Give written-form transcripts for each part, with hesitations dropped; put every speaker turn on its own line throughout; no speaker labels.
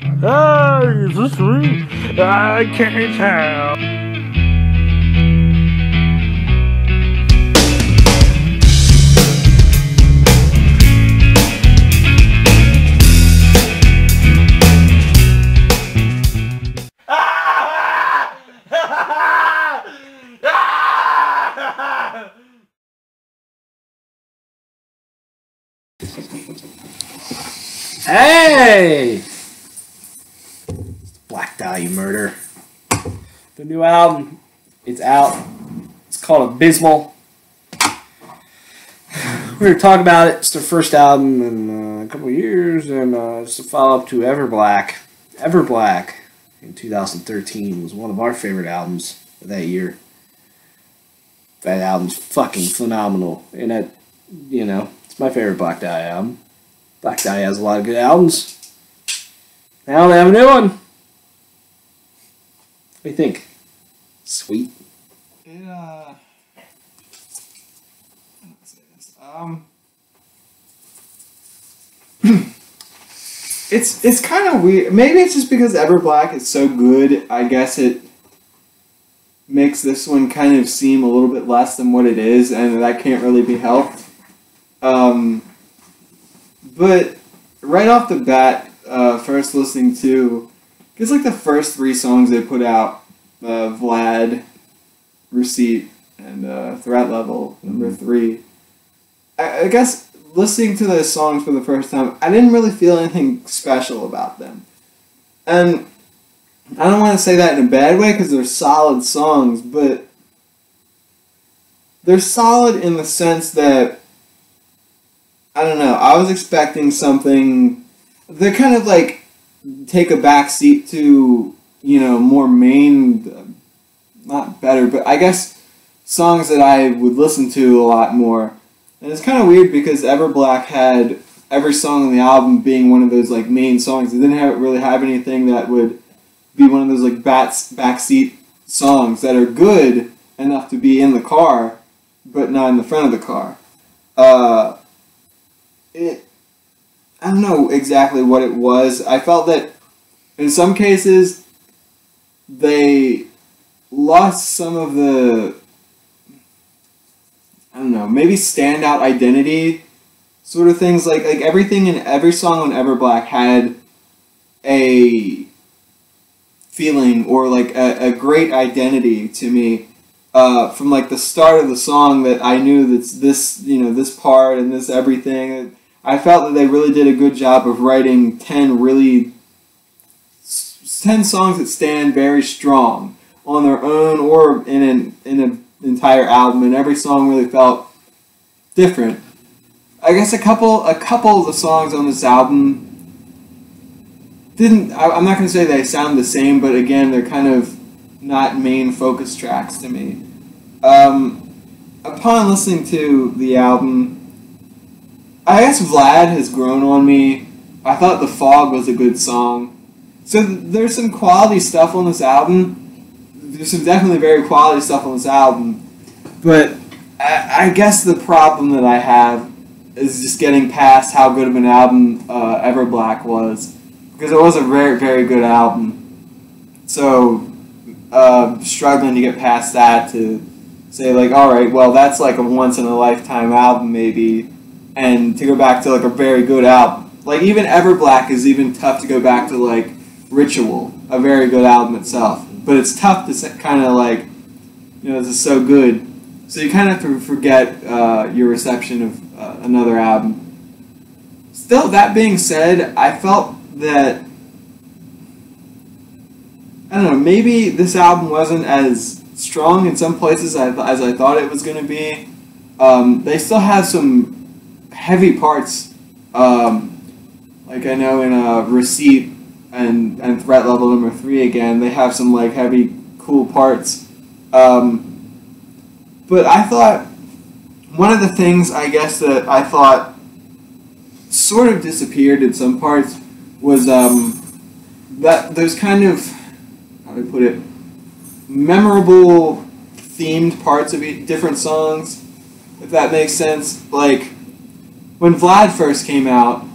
Hey, is this me? I can't tell.
Hey! Black Dahlia Murder. The new album, it's out. It's called Abysmal. We're going to talk about it. It's their first album in a couple of years, and it's a follow-up to Everblack. Everblack in 2013 was one of our favorite albums of that year. That album's fucking phenomenal. And that, it's my favorite Black Dahlia album. Black Dahlia has a lot of good albums. Now they have a new one. What do you think? Sweet.
It's kind of weird. Maybe it's just because Everblack is so good. I guess it makes this one kind of seem a little bit less than what it is, and that can't really be helped. But right off the bat, first listening to, I guess like the first three songs they put out, Vlad, Receipt, and Threat Level, number 3. I guess listening to those songs for the first time, I didn't really feel anything special about them. And I don't want to say that in a bad way because they're solid songs, but they're solid in the sense that, I don't know, I was expecting something. They kind of like take a back seat to, more main, not better, but I guess songs that I would listen to a lot more. And it's kind of weird because Everblack had every song on the album being one of those like main songs. It didn't really have anything that would be one of those like backseat songs that are good enough to be in the car, but not in the front of the car. I don't know exactly what it was. I felt that in some cases they lost some of the, I don't know, maybe standout identity sort of things. Like everything in every song on Everblack had a feeling or like a great identity to me. From like the start of the song that I knew that's this, this part and this everything. I felt that they really did a good job of writing 10 songs that stand very strong on their own or in an entire album, and every song really felt different. I guess a couple of the songs on this album didn't. I'm not going to say they sound the same, but again, they're kind of not main focus tracks to me. Upon listening to the album, I guess Vlad has grown on me. I thought The Fog was a good song. So there's some quality stuff on this album. There's some definitely very quality stuff on this album. But I guess the problem that I have is just getting past how good of an album Everblack was. Because it was a very, very good album. So struggling to get past that to say like, alright, well that's like a once-in-a-lifetime album maybe. And to go back to like a very good album. Like even Everblack is even tough to go back to like Ritual, a very good album itself. But it's tough to kind of like, this is so good. So you kind of have to forget your reception of another album. Still, that being said, I felt that, I don't know, maybe this album wasn't as strong in some places as I thought it was going to be. They still have some heavy parts, like I know in Receipt and Threat Level number 3 again, they have some like heavy, cool parts. But I thought one of the things I guess that I thought sort of disappeared in some parts was that those kind of, how do I put it, memorable themed parts of different songs, if that makes sense. Like when Vlad first came out,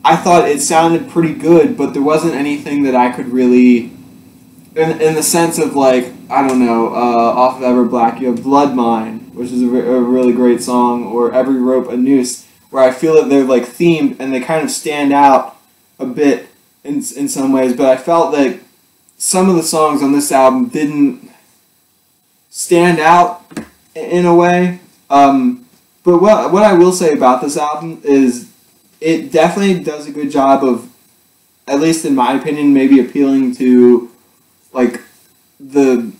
I thought it sounded pretty good, but there wasn't anything that I could really, in the sense of like, I don't know, off of Ever Black, you have Blood Mine, which is a really great song, or Every Rope a Noose, where I feel that they're like themed and they kind of stand out a bit in some ways, but I felt that some of the songs on this album didn't stand out in a way. But what I will say about this album is it definitely does a good job of, at least in my opinion, maybe appealing to like the,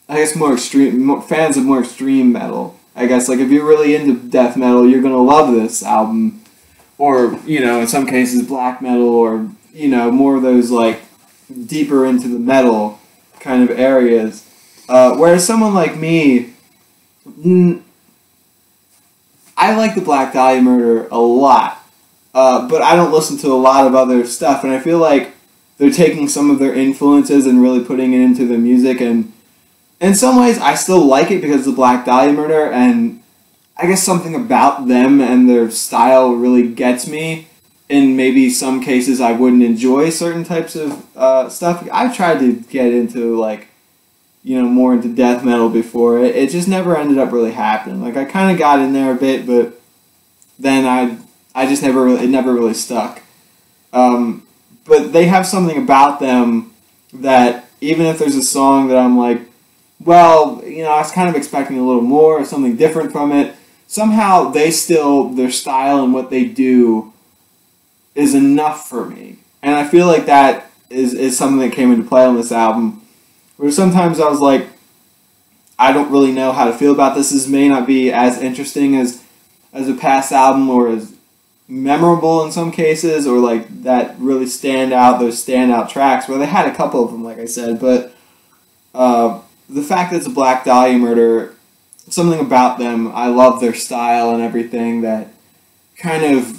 I guess, fans of more extreme metal. I guess like if you're really into death metal, you're gonna love this album, or in some cases black metal, or more of those like deeper into the metal kind of areas. Whereas someone like me, I like the Black Dahlia Murder a lot, but I don't listen to a lot of other stuff, and I feel like they're taking some of their influences and really putting it into the music, and in some ways I still like it because of the Black Dahlia Murder, and I guess something about them and their style really gets me. In maybe some cases I wouldn't enjoy certain types of stuff. I've tried to get into like, more into death metal before. It just never ended up really happening. Like I kind of got in there a bit, but then I just it never really stuck. But they have something about them that even if there's a song that I'm like, well, I was kind of expecting a little more or something different from it, somehow their style and what they do is enough for me. And I feel like that is something that came into play on this album, where sometimes I was like, I don't really know how to feel about this. This may not be as interesting as a past album, or as memorable in some cases, or like that really those standout tracks, where they had a couple of them, like I said, but the fact that it's a Black Dahlia Murder, something about them, I love their style and everything, that kind of,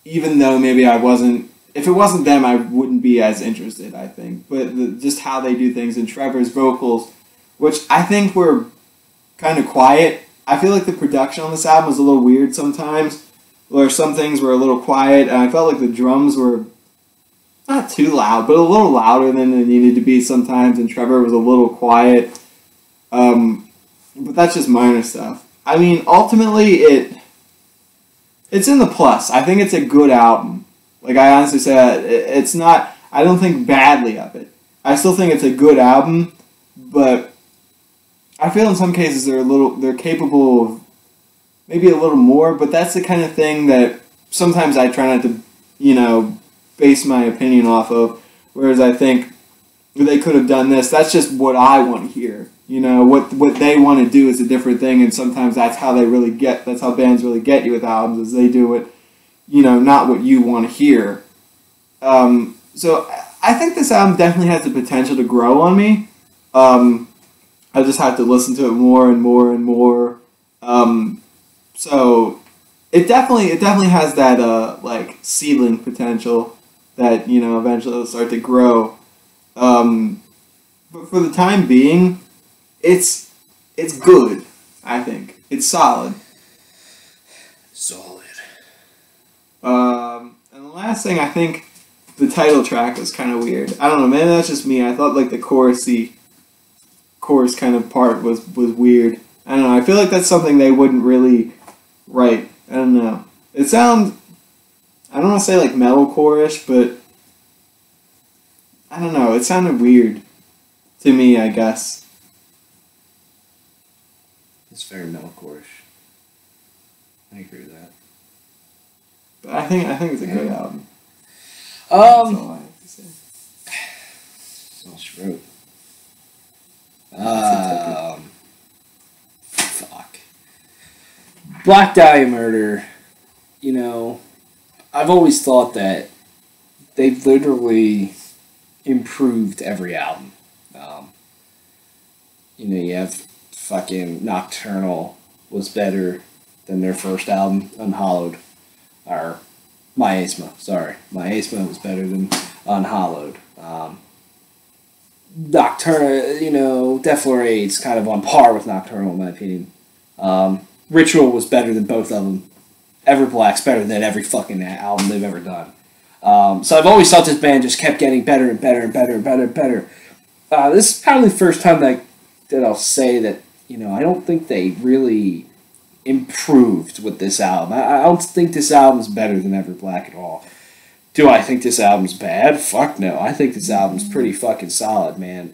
even though maybe if it wasn't them, I wouldn't be as interested, I think. But just how they do things, and Trevor's vocals, which I think were kind of quiet. I feel like the production on this album was a little weird sometimes, where some things were a little quiet, and I felt like the drums were not too loud, but a little louder than they needed to be sometimes, and Trevor was a little quiet. But that's just minor stuff. I mean, ultimately, it's in the plus. I think it's a good album. Like, I honestly say, it's not, I don't think badly of it. I still think it's a good album, but I feel in some cases they're capable of maybe a little more, but that's the kind of thing that sometimes I try not to, base my opinion off of, whereas I think they could have done this. That's just what I want to hear. What they want to do is a different thing, and sometimes that's how bands really get you with albums, is they do it, not what you want to hear. So I think this album definitely has the potential to grow on me. I just have to listen to it more and more and more. So it definitely has that like seedling potential that eventually it'll start to grow. But for the time being, it's good. I think it's solid. And the last thing, I think the title track was kind of weird. I don't know, maybe that's just me. I thought like the chorus kind of part was weird. I don't know. I feel like that's something they wouldn't really write. I don't know. It sounds, I don't want to say like metalcore-ish, but I don't know. It sounded weird to me, I guess.
It's very metalcore-ish. I agree with that.
But I think it's a good album.
That's all I have to say. That's all she wrote. Fuck. Black Dahlia Murder. I've always thought that they've literally improved every album. You have fucking Nocturnal was better than their first album, Unhallowed. Or Miasma, sorry. Miasma was better than Unhallowed. Nocturnal, Deflorate's kind of on par with Nocturnal in my opinion. Ritual was better than both of them. Everblack's better than every fucking album they've ever done. So I've always thought this band just kept getting better and better and better and better and better. This is probably the first time that I'll say that, I don't think they really improved with this album. I don't think this album's better than Ever Black at all. Do I think this album's bad? Fuck no. I think this album's pretty fucking solid, man.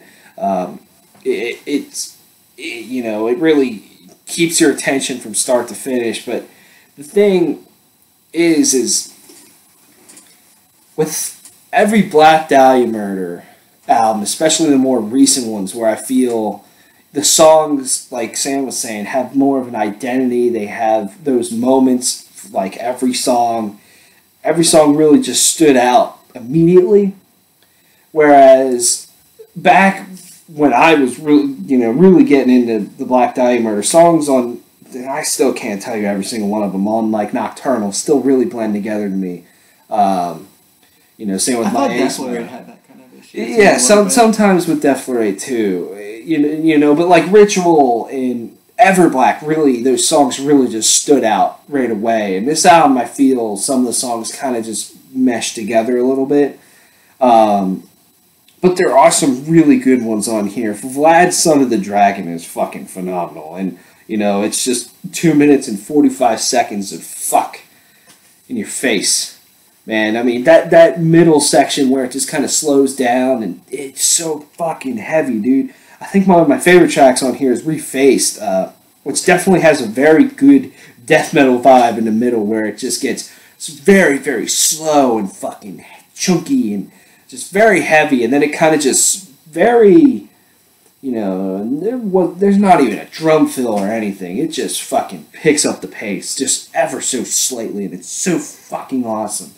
It really keeps your attention from start to finish. But the thing is with every Black Dahlia Murder album, especially the more recent ones, where I feel the songs, like Sam was saying, have more of an identity. They have those moments, like every song really just stood out immediately. Whereas back when I was really getting into the Black Dahlia Murder songs on, I still can't tell you every single one of them, on like Nocturnal, still really blend together to me. Same with my Ace.
Had that kind of issue.
Yeah, sometimes with Def Leppard too. But like Ritual and Everblack, really, those songs really just stood out right away. And this album, I feel some of the songs kind of just mesh together a little bit. But there are some really good ones on here. Vlad, Son of the Dragon is fucking phenomenal. And, it's just 2 minutes and 45 seconds of fuck in your face. Man, I mean, that middle section where it just kind of slows down and it's so fucking heavy, dude. I think one of my favorite tracks on here is Refaced, which definitely has a very good death metal vibe in the middle where it just gets very, very slow and fucking chunky and just very heavy. And then it kind of just very, there's not even a drum fill or anything. It just fucking picks up the pace just ever so slightly, and it's so fucking awesome.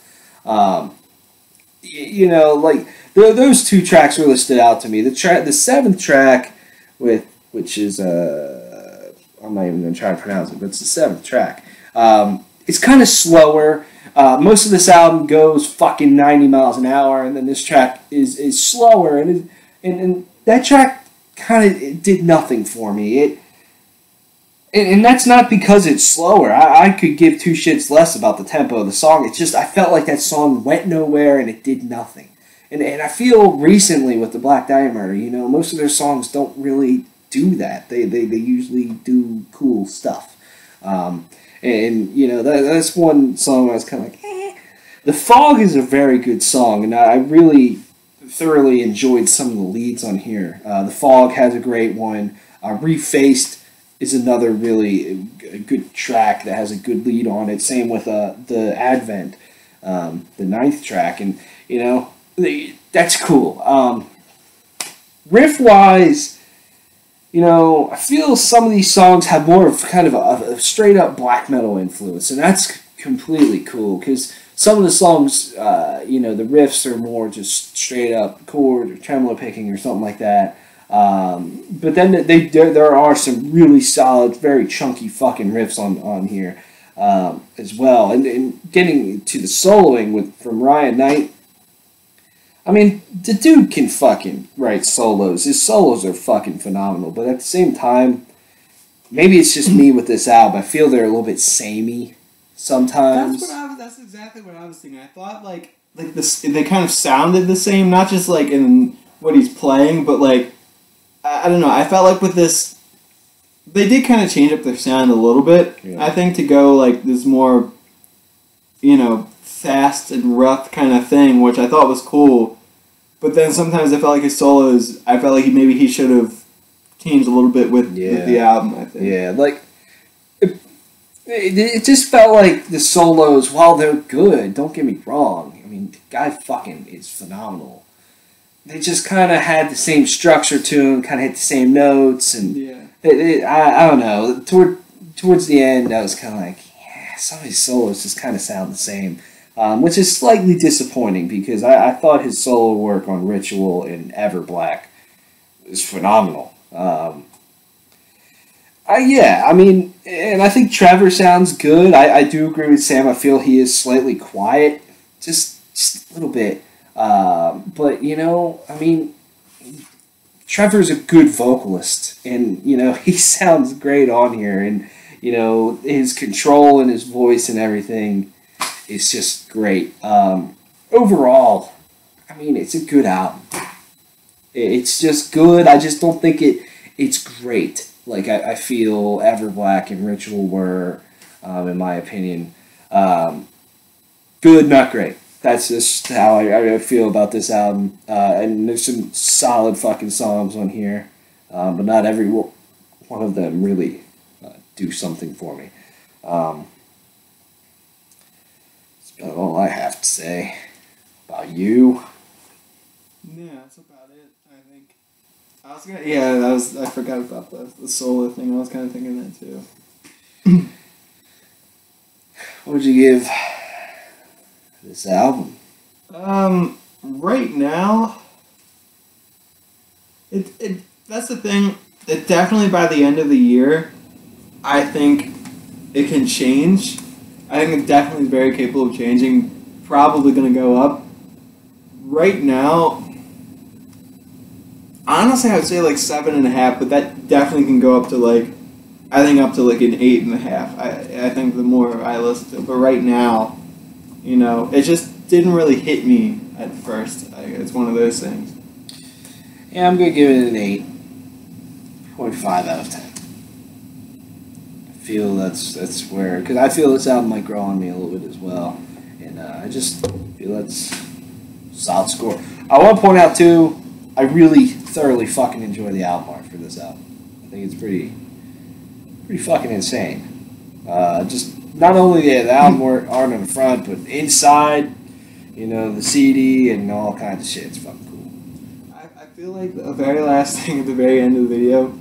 Those two tracks really stood out to me. The 7th track, which is I'm not even going to try to pronounce it, but it's the 7th track. It's kind of slower. Most of this album goes fucking 90 miles an hour, and then this track is slower, and that track kind of did nothing for me. And that's not because it's slower. I could give two shits less about the tempo of the song. It's just I felt like that song went nowhere and it did nothing. And I feel recently with the Black Dahlia Murder, most of their songs don't really do that. They usually do cool stuff. That's one song I was kind of like, eh. The Fog is a very good song, and I really thoroughly enjoyed some of the leads on here. The Fog has a great one. Refaced is another really good track that has a good lead on it. Same with the Advent, the 9th track, and that's cool. Riff-wise, I feel some of these songs have more of kind of a straight-up black metal influence, and that's completely cool, because some of the songs, the riffs are more just straight-up chord or tremolo picking or something like that. But then there are some really solid, very chunky fucking riffs on here as well. And getting to the soloing from Ryan Knight, I mean, the dude can fucking write solos. His solos are fucking phenomenal. But at the same time, maybe it's just me with this album. I feel they're a little bit samey sometimes.
That's exactly what I was thinking. I thought like this, they kind of sounded the same, not just like in what he's playing, but like I don't know. I felt like with this, they did kind of change up their sound a little bit. Yeah. I think to go like this more, fast and rough kind of thing, which I thought was cool. But then sometimes I felt like his solos, I felt like maybe he should have changed a little bit with the album, I think.
Yeah, like, it just felt like the solos, while they're good, don't get me wrong, I mean, the guy fucking is phenomenal. They just kind of had the same structure to them, kind of hit the same notes, and I don't know, towards the end, I was kind of like, yeah, some of his solos just kind of sound the same. Which is slightly disappointing because I thought his solo work on Ritual and Everblack was phenomenal. And I think Trevor sounds good. I do agree with Sam. I feel he is slightly quiet, just a little bit. But Trevor's a good vocalist, and he sounds great on here, and his control and his voice and everything. It's just great. overall, I mean, it's a good album. It's just good. I just don't think it's great. Like, I feel Everblack and Ritual were, in my opinion. Good, not great. That's just how I feel about this album. And there's some solid fucking songs on here. But not every one of them really do something for me. That's about all I have to say. About you?
Yeah, that's about it, I think. I forgot about the solo thing. I was kind of thinking that too.
What would you give this album?
Right now, that's the thing. It definitely by the end of the year, I think it can change. I think it definitely is very capable of changing. Probably going to go up. Right now, honestly, I would say like 7.5, but that definitely can go up to like, I think up to like an 8.5. I think the more I listen to it, but right now, you know, it just didn't really hit me at first. It's one of those things.
Yeah, I'm going to give it an 8.5 out of 10. I feel that's where, because I feel this album might grow on me a little bit as well, and I just feel that's a solid score. I want to point out too, I really thoroughly fucking enjoy the album art for this album. I think it's pretty fucking insane. Just not only the album art on the front, but inside, you know, the CD and all kinds of shit. It's fucking cool.
I feel like the very last thing at the very end of the video,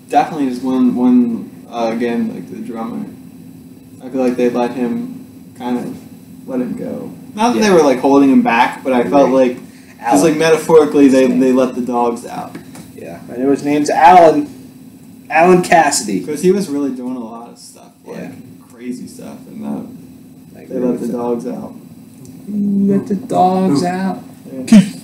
definitely just one again, like the drummer. I feel like they let him let him go. Not that they were like holding him back, but I felt like just like metaphorically they let the dogs out.
Yeah, I know his name's Alan Cassidy.
Because he was really doing a lot of stuff, like crazy stuff, and they let the dogs out.
Let the dogs out.
Yeah.
Keith.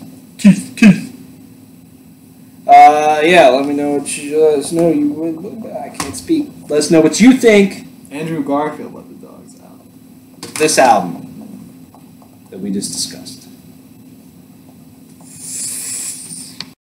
Yeah, let me know what you let us know. I can't speak. Let us know what you think.
Andrew Garfield let the dogs out.
This album that we just discussed.